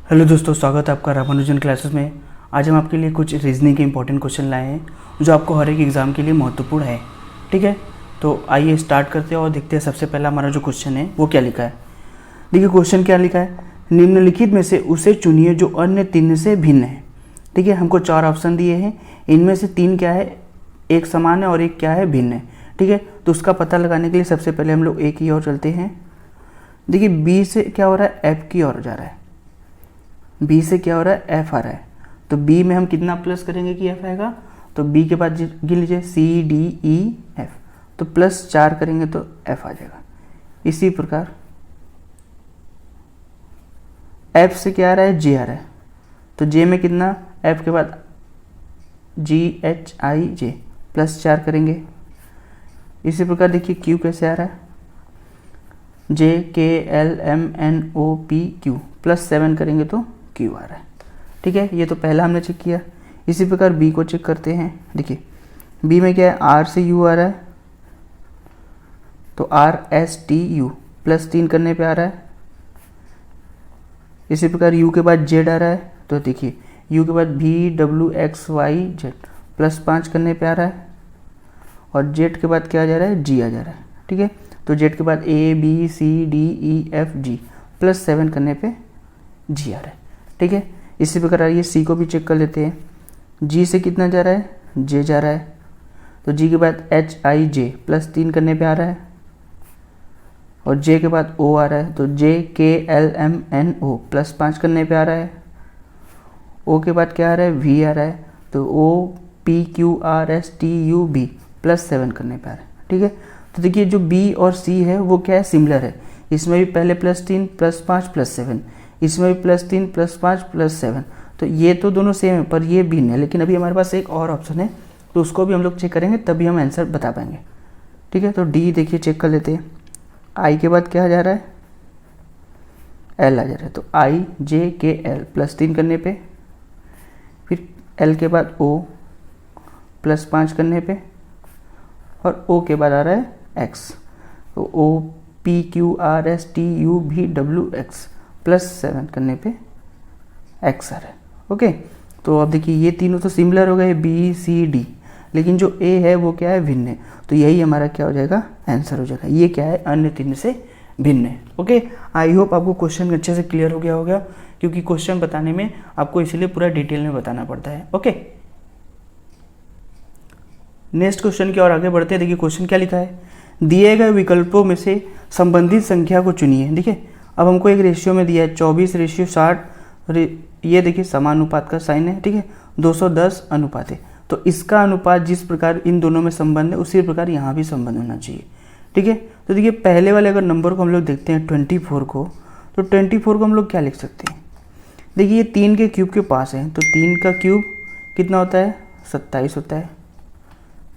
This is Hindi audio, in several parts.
हेलो दोस्तों, स्वागत है आपका रामानुजन क्लासेस में। आज हम आपके लिए कुछ रीजनिंग के इंपॉर्टेंट क्वेश्चन लाए हैं जो आपको हर एक एग्ज़ाम के लिए महत्वपूर्ण है। ठीक है, तो आइए स्टार्ट करते हैं और देखते हैं सबसे पहला हमारा जो क्वेश्चन है वो क्या लिखा है। देखिए क्वेश्चन क्या लिखा है, निम्नलिखित में से उसे चुनिए जो अन्य तीन से भिन्न है। ठीक है, हमको चार ऑप्शन दिए हैं, इनमें से तीन क्या है, एक समान है और एक क्या है, भिन्न है। ठीक है, तो उसका पता लगाने के लिए सबसे पहले हम लोग ए की ओर चलते हैं। देखिए बी से क्या हो रहा है, एफ की ओर जा रहा है। बी से क्या हो रहा है, एफ आ रहा है। तो बी में हम कितना प्लस करेंगे कि एफ आएगा, तो बी के बाद गिन लीजिए सी डी ई एफ, तो प्लस 4 करेंगे तो एफ आ जाएगा। इसी प्रकार एफ से क्या आ रहा है, जे आ रहा है, तो जे में कितना, एफ के बाद जी एच आई जे, प्लस 4 करेंगे। इसी प्रकार देखिए क्यू कैसे आ रहा है, J K L M N O P Q, plus 7 करेंगे तो क्यू आ रहा है। ठीक है, ये तो पहला हमने चेक किया। इसी प्रकार बी को चेक करते हैं। देखिए बी में क्या है, आर से यू आ रहा है, तो are S T you, plus 3 करने पे आ रहा है। इसी प्रकार यू के बाद जेड आ रहा है, तो देखिए यू के बाद V W X Y Z, plus 5 करने पे आ रहा है। और जेड के बाद क्या आ जा रहा है, जी आ जा रहा है। ठीक है, तो जेड के बाद A B C D E F G, plus 7 करने पे जी आ रहा है। ठीक है, इसी प्रकार आइए सी को भी चेक कर लेते हैं। जी से कितना जा रहा है, जे जा रहा है, तो जी के बाद एच आई जे, प्लस 3 करने पे आ रहा है। और जे के बाद ओ आ रहा है, तो J K L M N O, plus 5 करने पे आ रहा है। ओ के बाद क्या आ रहा है, वी आ रहा है, तो O P Q R S T U B, plus 7 करने पे आ रहा है। ठीक है, तो देखिए जो बी और सी है वो क्या है, सिमिलर है। इसमें भी पहले प्लस 3 प्लस 5 प्लस 7, इसमें भी प्लस 3 प्लस 5 प्लस 7, तो ये तो दोनों सेम है पर ये भिन्न है। लेकिन अभी हमारे पास एक और ऑप्शन है, तो उसको भी हम लोग चेक करेंगे तभी हम आंसर बता पाएंगे। ठीक है, तो डी देखिए चेक कर लेते हैं। आई के बाद क्या आ जा रहा है, एल आ जा रहा है, तो आई जे के एल, प्लस 3 करने पे, फिर एल के बाद ओ, प्लस 5 करने पे, और ओ के बाद आ रहा है एक्स, तो O P Q R S T U V W X, plus 7 करने पे एक्स आ रहा है। ओके, तो अब देखिए ये तीनों तो सिमिलर हो गए, बी सी डी, लेकिन जो ए है वो क्या है, भिन्न है। तो यही हमारा क्या हो जाएगा, आंसर हो जाएगा। ये क्या है, अन्य तीन से भिन्न है। ओके, आई होप आपको क्वेश्चन अच्छे से क्लियर हो गया होगा, क्योंकि क्वेश्चन बताने में आपको इसलिए पूरा डिटेल में बताना पड़ता है। ओके, नेक्स्ट क्वेश्चन की ओर आगे बढ़ते हैं। देखिए क्वेश्चन क्या लिखा है, दिए गए विकल्पों में से संबंधित संख्या को चुनिए। देखिए अब हमको एक रेशियो में दिया है 24:60, ये देखिए समानुपात का साइन है। ठीक है, 210 अनुपात है, तो इसका अनुपात जिस प्रकार इन दोनों में संबंध है उसी प्रकार यहाँ भी संबंध होना चाहिए। ठीक है, तो देखिए पहले वाले अगर नंबर को हम लोग देखते हैं 24 को, तो 24 को हम लोग क्या लिख सकते हैं, देखिए ये 3 के क्यूब के पास है, तो 3 का क्यूब कितना होता है, 27 होता है।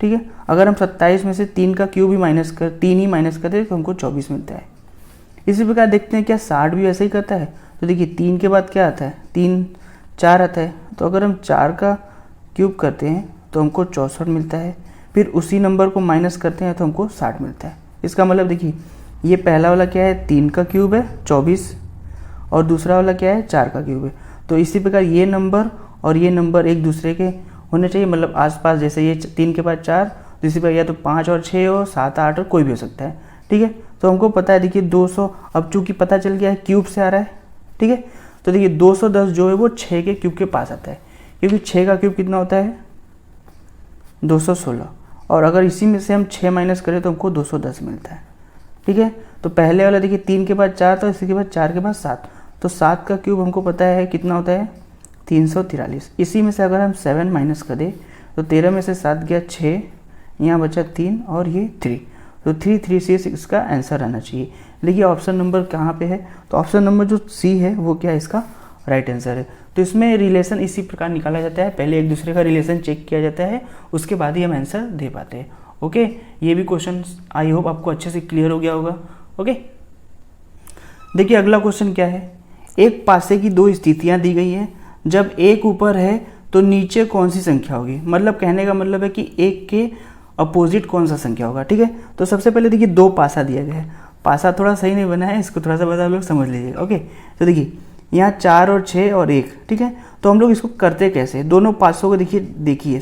ठीक है, अगर हम 27 में से 3 का क्यूब ही तीन ही माइनस करते हैं तो हमको 24 मिलता है। इसी प्रकार देखते हैं क्या 60 भी ऐसे ही करता है, तो देखिए 3 के बाद क्या आता है, 3 4 आता है, तो अगर हम 4 का क्यूब करते हैं तो हमको 64 मिलता है। फिर उसी नंबर को माइनस करते हैं तो हमको 60 मिलता है। इसका मतलब देखिए ये पहला वाला क्या है, 3 का क्यूब है 24, और दूसरा वाला क्या है, 4 का क्यूब है। तो इसी प्रकार ये नंबर और ये नंबर एक दूसरे के होने चाहिए, मतलब आसपास, जैसे ये 3 के बाद 4, तो इसी प्रकार या तो 5 और 6 हो, 7 8 और कोई भी हो सकता है। ठीक है, तो हमको पता है देखिए 200, अब चूंकि पता चल गया है क्यूब से आ रहा है। ठीक है, तो देखिए 210 जो है वो 6 के क्यूब के पास आता है, क्योंकि 6 का क्यूब कितना होता है, 216, और अगर इसी में से हम 6 माइनस करें तो हमको 210 मिलता है। ठीक है, तो पहले वाला देखिए 3 के बाद 4, तो इसी के बाद 4 के बाद 7, तो 7 का क्यूब हमको पता है कितना होता है, 343। इसी में से अगर हम 7 माइनस कर दें तो 13 में से 7 गया 6, यहाँ बचा 3 और ये 3, तो 336 इसका आंसर आना चाहिए। देखिए ऑप्शन नंबर कहाँ पे है, तो ऑप्शन नंबर जो सी है वो क्या है, इसका राइट आंसर है। तो इसमें रिलेशन इसी प्रकार निकाला जाता है, पहले एक दूसरे का रिलेशन चेक किया जाता है, उसके बाद ही हम आंसर दे पाते हैं। ओके, ये भी क्वेश्चन आई होप आपको अच्छे से क्लियर हो गया होगा। ओके, देखिए अगला क्वेश्चन क्या है, एक पासे की दो स्थितियाँ दी गई हैं, जब एक ऊपर है तो नीचे कौन सी संख्या होगी। मतलब कहने का मतलब है कि एक के अपोजिट कौन सा संख्या होगा। ठीक है, तो सबसे पहले देखिए 2 पासा दिया गया है, पासा थोड़ा सही नहीं बना है, इसको थोड़ा सा बता लोग समझ लीजिएगा। ओके, तो देखिए यहाँ 4 और 6 और 1, ठीक है। तो हम लोग इसको करते कैसे, दोनों पासों को देखिए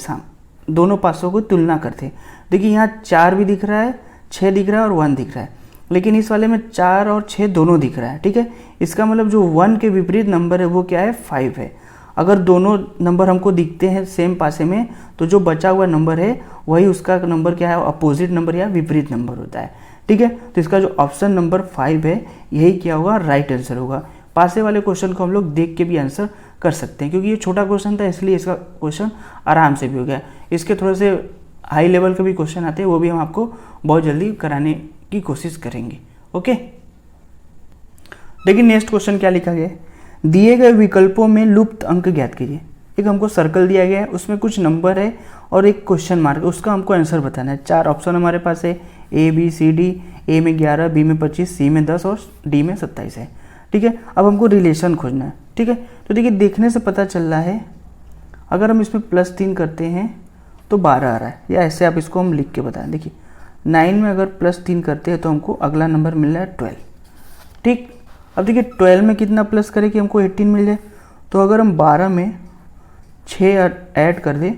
दोनों पासों को तुलना करते। देखिए यहाँ 4 भी दिख रहा है, 6 दिख रहा है और 1 दिख रहा है, लेकिन इस वाले में 4 और 6 दोनों दिख रहा है, ठीक है। इसका मतलब जो 1 के विपरीत नंबर है वो क्या है, 5 है। अगर दोनों नंबर हमको दिखते हैं सेम पासे में, तो जो बचा हुआ नंबर है वही उसका नंबर क्या है, अपोजिट नंबर या विपरीत नंबर होता है, ठीक है। तो इसका जो ऑप्शन नंबर 5 है यही क्या होगा, राइट आंसर होगा। पासे वाले क्वेश्चन को हम लोग देख के भी आंसर कर सकते हैं, क्योंकि ये छोटा क्वेश्चन था इसलिए इसका क्वेश्चन आराम से भी हो गया। इसके थोड़े से हाई लेवल के भी क्वेश्चन आते हैं, वो भी हम आपको बहुत जल्दी कराने की कोशिश करेंगे। ओके, देखिए नेक्स्ट क्वेश्चन क्या लिखा गया है, दिए गए विकल्पों में लुप्त अंक ज्ञात कीजिए। एक हमको सर्कल दिया गया है, उसमें कुछ नंबर है और एक क्वेश्चन मार्क है, उसका हमको आंसर बताना है। 4 ऑप्शन हमारे पास है, A B C D, A में 11, B में 25, C में 10 और D में 27 है, ठीक है। अब हमको रिलेशन खोजना है, ठीक है। तो देखिए देखने से पता चल रहा है, अगर हम इसमें +3 करते हैं तो 12 आ रहा है, या ऐसे आप इसको हम लिख के बताएं। देखिए 9 में अगर +3 करते हैं तो हमको अगला नंबर मिल रहा है 12, ठीक। अब देखिए 12 में कितना प्लस करें कि हमको 18 मिल जाए, तो अगर हम 12 में 6 ऐड कर दें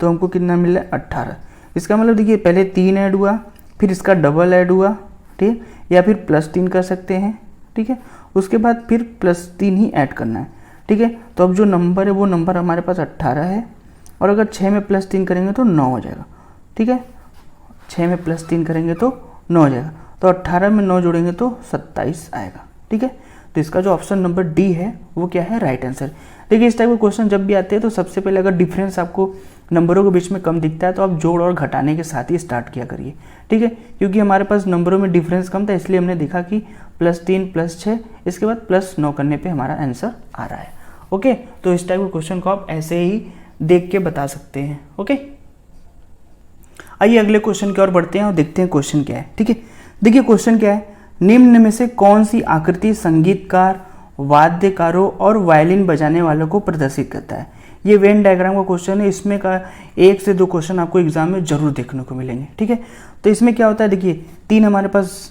तो हमको कितना मिल रहा है, 18। इसका मतलब देखिए पहले 3 ऐड हुआ, फिर इसका डबल ऐड हुआ, ठीक, या फिर +3 कर सकते हैं, ठीक है। उसके बाद फिर +3 ही ऐड करना है, ठीक है। तो अब जो नंबर है वो नंबर हमारे पास 18 है, और अगर 6 में +3 करेंगे तो 9 हो जाएगा, ठीक है। 6 में +3 करेंगे तो 9 हो जाएगा, तो 18 में 9 जोड़ेंगे तो 27 आएगा, ठीक है। तो इसका जो ऑप्शन नंबर डी है वो क्या है, राइट आंसर। देखिए इस टाइप के क्वेश्चन जब भी आते हैं तो सबसे पहले अगर डिफरेंस आपको नंबरों के बीच में कम दिखता है तो आप जोड़ और घटाने के साथ ही स्टार्ट किया करिए, ठीक है। क्योंकि हमारे पास नंबरों में डिफरेंस कम था, इसलिए हमने देखा कि +3 +6 इसके बाद +9 करने पे हमारा आंसर आ रहा है। ओके, तो इस टाइप के क्वेश्चन को आप ऐसे ही देख के बता सकते हैं। ओके, आइए अगले क्वेश्चन की ओर बढ़ते हैं और देखते हैं क्वेश्चन क्या है, ठीक है। देखिए क्वेश्चन क्या है, निम्न में से कौन सी आकृति संगीतकार, वाद्यकारों और वायलिन बजाने वालों को प्रदर्शित करता है। ये वेन डायग्राम का क्वेश्चन है, इसमें का 1 से 2 क्वेश्चन आपको एग्जाम में जरूर देखने को मिलेंगे, ठीक है। तो इसमें क्या होता है, देखिए 3 हमारे पास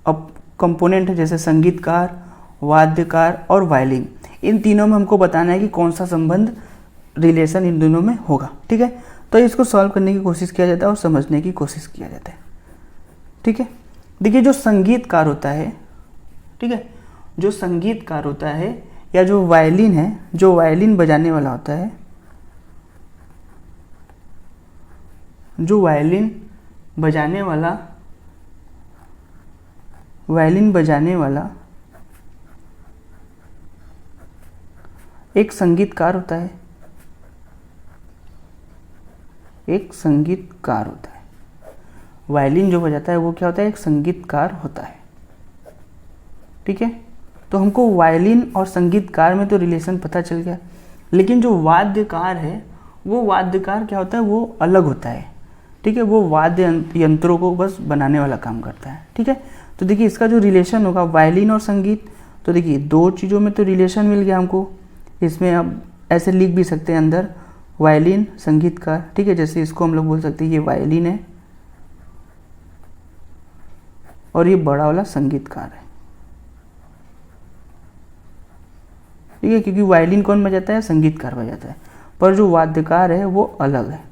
अब कंपोनेंट है, जैसे संगीतकार, वाद्यकार और वायलिन। इन तीनों में हमको बताना है कि कौन सा संबंध, रिलेशन इन दोनों में होगा, ठीक है। तो इसको सॉल्व करने की कोशिश किया जाता है और समझने की कोशिश किया जाता है, ठीक है। देखिए जो संगीतकार होता है, ठीक है, जो संगीतकार होता है या जो वायलिन है, जो वायलिन बजाने वाला होता है, जो वायलिन बजाने वाला एक संगीतकार होता है, एक संगीतकार होता है। वायलिन जो बजाता है वो क्या होता है, एक संगीतकार होता है, ठीक है। तो हमको वायलिन और संगीतकार में तो रिलेशन पता चल गया, लेकिन जो वाद्यकार है वो वाद्यकार क्या होता है, वो अलग होता है, ठीक है। वो वाद्य यंत्रों को बस बनाने वाला काम करता है, ठीक है। तो देखिए इसका जो रिलेशन होगा वायलिन और संगीत, तो देखिए 2 चीज़ों में तो रिलेशन मिल गया हमको। इसमें अब ऐसे लिख भी सकते हैं अंदर, वायलिन संगीतकार, ठीक है। जैसे इसको हम लोग बोल सकते हैं ये वायलिन है और ये बड़ा वाला संगीतकार है, ठीक है। क्योंकि वायलिन कौन बजाता है, संगीतकार बजाता है, पर जो वाद्यकार है वो अलग है,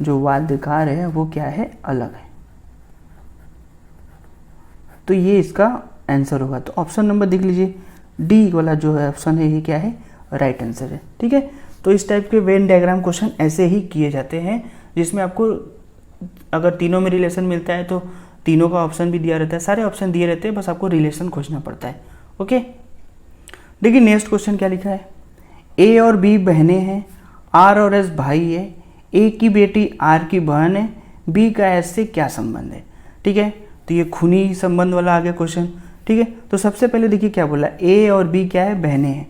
जो वाद्यकार है वो क्या है, अलग है। तो ये इसका आंसर होगा। तो ऑप्शन नंबर देख लीजिए, डी वाला जो है ऑप्शन है, ये क्या है, राइट आंसर है, ठीक है। तो इस टाइप के वेन डायग्राम क्वेश्चन ऐसे ही किए जाते हैं, जिसमें आपको अगर तीनों में रिलेशन मिलता है तो तीनों का ऑप्शन भी दिया रहता है, सारे ऑप्शन दिए रहते हैं, बस आपको रिलेशन खोजना पड़ता है। ओके, देखिए नेक्स्ट क्वेश्चन क्या लिखा है, ए और बी बहनें हैं, आर और एस भाई है, ए की बेटी आर की बहन है, बी का एस से क्या संबंध है, ठीक है। तो ये खूनी संबंध वाला आ गया क्वेश्चन, ठीक है। तो सबसे पहले देखिए क्या बोला, ए और बी क्या है, बहनें हैं।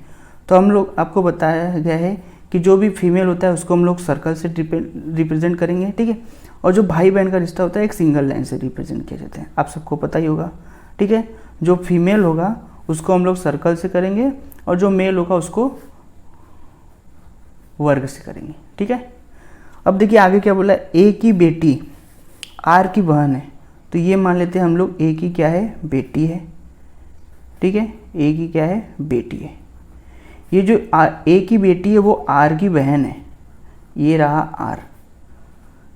तो हम लोग आपको बताया गया है कि जो भी फीमेल होता है उसको हम लोग सर्कल से रिप्रेजेंट करेंगे, ठीक है। और जो भाई बहन का रिश्ता होता है एक सिंगल लाइन से रिप्रेजेंट किया जाता है, आप सबको पता ही होगा, ठीक है। जो फीमेल होगा उसको हम लोग सर्कल से करेंगे और जो मेल होगा उसको वर्ग से करेंगे, ठीक है। अब देखिए आगे क्या बोला, ए की बेटी आर की बहन है, तो ये मान लेते हैं हम लोग ए की क्या है, बेटी है, ठीक है, ए की क्या है, बेटी है। ये जो ए की बेटी है वो आर की बहन है, ये रहा आर।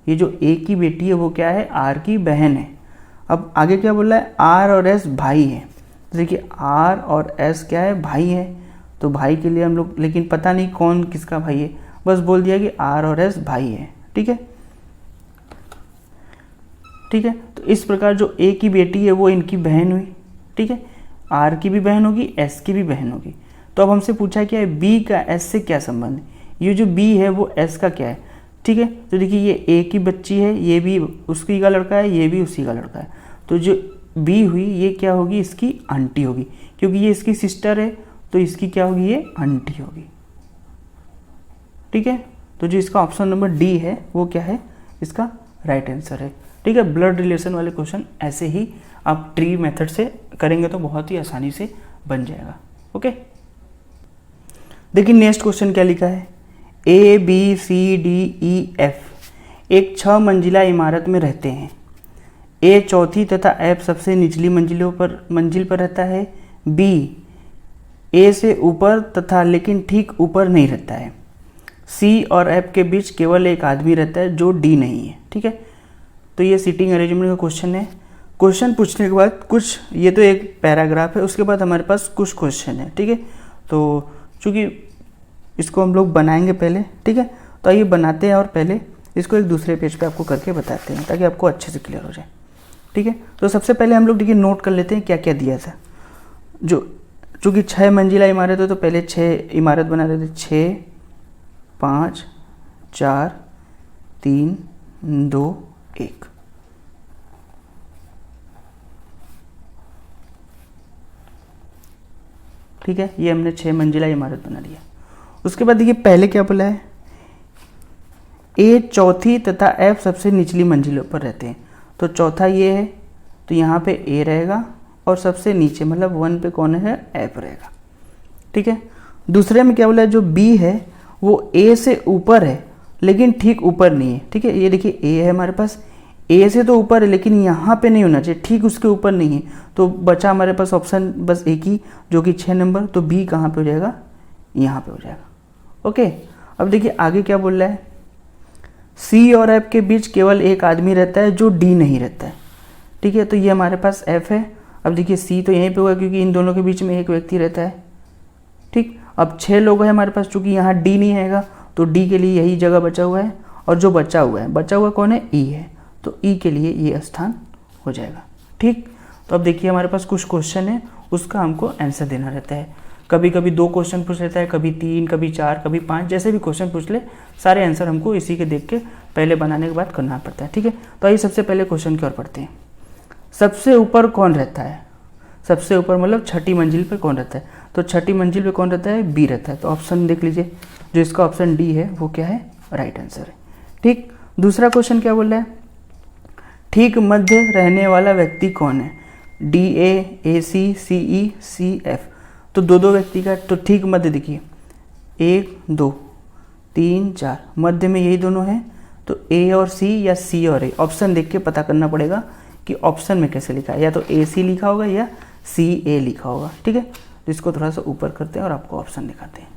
ये जो ए की बेटी है वो क्या है, आर की बहन है। अब आगे क्या बोला है, आर और एस भाई है। तो देखिए आर और एस क्या है, भाई है। तो भाई के लिए हम लोग, लेकिन पता नहीं कौन किसका भाई है, बस बोल दिया कि आर और एस भाई है। ठीक है, ठीक है। तो इस प्रकार जो ए की बेटी है वो इनकी बहन हुई। ठीक है, आर की भी बहन होगी, एस की भी बहन होगी। तो अब हमसे पूछा क्या है, बी का एस से क्या संबंध है। ये जो बी है वो एस का क्या है। ठीक है, तो देखिए ये ए की बच्ची है, ये भी उसकी का लड़का है, ये भी उसी का लड़का है। तो जो बी हुई ये क्या होगी, इसकी आंटी होगी, क्योंकि ये इसकी सिस्टर है तो इसकी क्या होगी, ये आंटी होगी। ठीक है, तो जो इसका ऑप्शन नंबर डी है वो क्या है, इसका राइट आंसर है। ठीक है, ब्लड रिलेशन वाले क्वेश्चन ऐसे ही आप ट्री मेथड से करेंगे तो बहुत ही आसानी से बन जाएगा। ओके, देखिए नेक्स्ट क्वेश्चन क्या लिखा है, A B C D E F एक 6 मंजिला इमारत में रहते हैं। ए चौथी तथा एफ सबसे निचली मंजिल पर रहता है। बी ए से ऊपर तथा लेकिन ठीक ऊपर नहीं रहता है। सी और एफ के बीच केवल एक आदमी रहता है जो डी नहीं है। ठीक है, तो ये सीटिंग अरेंजमेंट का क्वेश्चन है। क्वेश्चन पूछने के बाद कुछ, ये तो एक पैराग्राफ है, उसके बाद हमारे पास कुछ क्वेश्चन है। ठीक है, तो चूँकि इसको हम लोग बनाएंगे पहले। ठीक है, तो आइए बनाते हैं और पहले इसको एक दूसरे पेज पे आपको करके बताते हैं ताकि आपको अच्छे से क्लियर हो जाए। ठीक है, तो सबसे पहले हम लोग देखिए नोट कर लेते हैं क्या क्या दिया था। जो चूँकि 6 मंजिला इमारत है तो पहले 6 इमारत बना देते, 6 5 4 3 2 1। ठीक है, ये हमने 6 मंजिला इमारत बना लिया। उसके बाद देखिए पहले क्या बोला है, ए चौथी तथा एफ सबसे निचली मंजिलों पर रहते हैं। तो चौथा ये है तो यहाँ पे ए रहेगा और सबसे नीचे मतलब 1 पे कौन है, एफ रहेगा। ठीक है, दूसरे में क्या बोला है, जो बी है वो ए से ऊपर है लेकिन ठीक ऊपर नहीं है। ठीक है, ये देखिए ए है हमारे पास, ए से तो ऊपर है लेकिन यहाँ पे नहीं होना चाहिए, ठीक उसके ऊपर नहीं है। तो बचा हमारे पास ऑप्शन बस एक ही, जो कि 6 नंबर। तो बी कहाँ पे हो जाएगा, यहाँ पे हो जाएगा। ओके, अब देखिए आगे क्या बोल रहा है, सी और एफ के बीच केवल एक आदमी रहता है जो डी नहीं रहता है। ठीक है, तो ये हमारे पास एफ है। अब देखिए सी तो यहीं पे होगा क्योंकि इन दोनों के बीच में एक व्यक्ति रहता है। ठीक, अब 6 लोग हैं हमारे पास, चूंकि यहाँ डी नहीं आएगा तो डी के लिए यही जगह बचा हुआ है। और जो बचा हुआ कौन है, ई है, तो ई के लिए ये स्थान हो जाएगा। ठीक, तो अब देखिए हमारे पास कुछ क्वेश्चन है, उसका हमको आंसर देना रहता है। कभी कभी 2 क्वेश्चन पूछ लेता है, कभी 3, कभी 4, कभी 5, जैसे भी क्वेश्चन पूछ ले, सारे आंसर हमको इसी के देख के पहले बनाने के बाद करना पड़ता है। ठीक है, तो आइए सबसे पहले क्वेश्चन की ओर पढ़ते हैं। सबसे ऊपर कौन रहता है, सबसे ऊपर मतलब 6ठी मंजिल पर कौन रहता है। तो 6ठी मंजिल पे कौन रहता है, बी रहता है। तो ऑप्शन देख लीजिए, जो इसका ऑप्शन डी है वो क्या है, राइट आंसर है। ठीक, दूसरा क्वेश्चन क्या बोल रहा है, ठीक मध्य रहने वाला व्यक्ति कौन है, D A C C E C F. तो 2 व्यक्ति का, तो ठीक मध्य देखिए 1 2 3 4, मध्य में यही दोनों हैं। तो ए और सी या सी और ए, ऑप्शन देख के पता करना पड़ेगा कि ऑप्शन में कैसे लिखा है, या तो ए सी लिखा होगा या सी ए लिखा होगा। ठीक है, तो इसको थोड़ा सा ऊपर करते हैं और आपको ऑप्शन दिखाते हैं।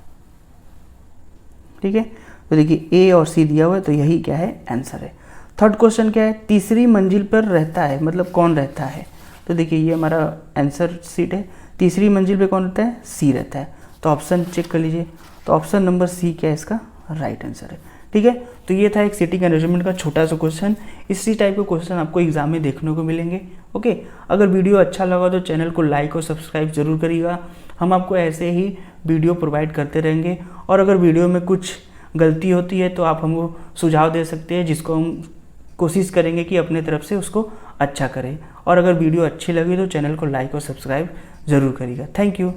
ठीक है, तो देखिए ए और सी दिया हुआ है तो यही क्या है, आंसर है। थर्ड क्वेश्चन क्या है, तीसरी मंजिल पर रहता है मतलब कौन रहता है। तो देखिए ये हमारा आंसर सीट है, तीसरी मंजिल पे कौन रहता है, सी रहता है। तो ऑप्शन चेक कर लीजिए, तो ऑप्शन नंबर सी क्या है, इसका राइट आंसर है। ठीक है, तो ये था एक सीटिंग अरेंजमेंट का छोटा सा क्वेश्चन। इसी टाइप के क्वेश्चन आपको एग्जाम में देखने को मिलेंगे। ओके, अगर वीडियो अच्छा लगा तो चैनल को लाइक और सब्सक्राइब जरूर करिएगा। हम आपको ऐसे ही वीडियो प्रोवाइड करते रहेंगे, और अगर वीडियो में कुछ गलती होती है तो आप हमको सुझाव दे सकते हैं, जिसको हम कोशिश करेंगे कि अपने तरफ से उसको अच्छा करें। और अगर वीडियो अच्छी लगी तो चैनल को लाइक और सब्सक्राइब ज़रूर करिएगा। Thank you.